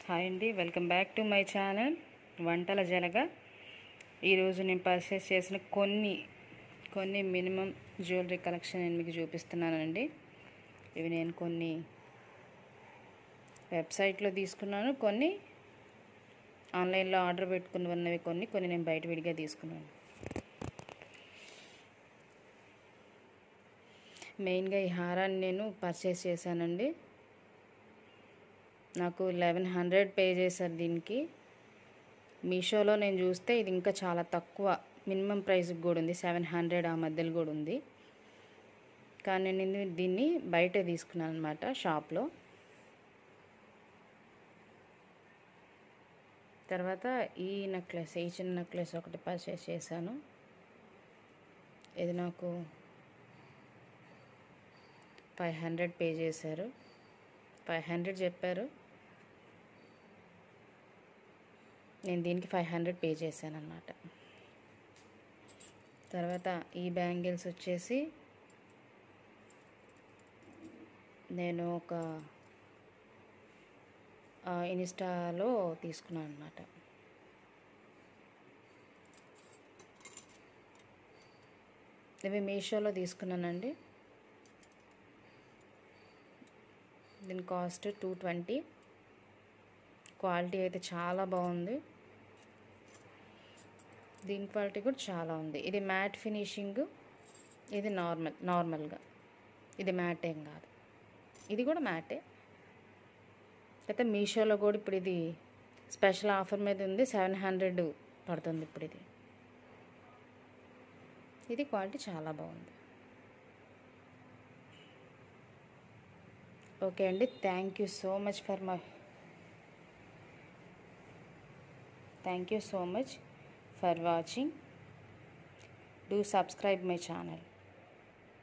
Hi అండి, welcome back to my channel వంటల జలగ. ఈరోజు నేను పర్చేస్ చేసిన కొన్ని మినిమం జ్యువెలరీ కలెక్షన్ నేను మీకు చూపిస్తున్నానండి. ఇవి నేను కొన్ని వెబ్సైట్లో తీసుకున్నాను, కొన్ని ఆన్లైన్లో ఆర్డర్ పెట్టుకున్నవి, కొన్ని నేను బయట విడిగా తీసుకున్నాను. మెయిన్గా ఈ హారాన్ని నేను పర్చేస్ చేశానండి. నాకు 1100 పే చేశారు దీనికి. మీషోలో నేను చూస్తే ఇది ఇంకా చాలా తక్కువ మినిమం ప్రైస్కి కూడా ఉంది, 700 ఆ మధ్యలో కూడా ఉంది. కానీ నేను దీన్ని బయటే తీసుకున్నాను అనమాట, షాప్లో. తర్వాత ఈ చిన్న నెక్లెస్ ఒకటి పర్చేస్ చేశాను. ఇది నాకు 500 పే చేశారు, 500 చెప్పారు. నేను దీనికి 500 పే చేశాను అన్నమాట. తర్వాత ఈ బ్యాంగిల్స్ వచ్చేసి నేను ఒక ఇన్స్టాలో తీసుకున్నాను అన్నమాట. ఇవి మీషోలో తీసుకున్నానండి. దీని కాస్ట్ 220. క్వాలిటీ అయితే చాలా బాగుంది, దీని క్వాలిటీ కూడా చాలా ఉంది. ఇది మ్యాట్ ఫినిషింగ్, ఇది నార్మల్గా, ఇది మ్యాట్ ఏం కాదు, ఇది కూడా మ్యాటే. అయితే మీషోలో కూడా ఇప్పుడు ఇది స్పెషల్ ఆఫర్ మీద ఉంది, 700 పడుతుంది ఇప్పుడు. ఇది క్వాలిటీ చాలా బాగుంది. ఓకే అండి, thank you so much for watching. Do subscribe my channel.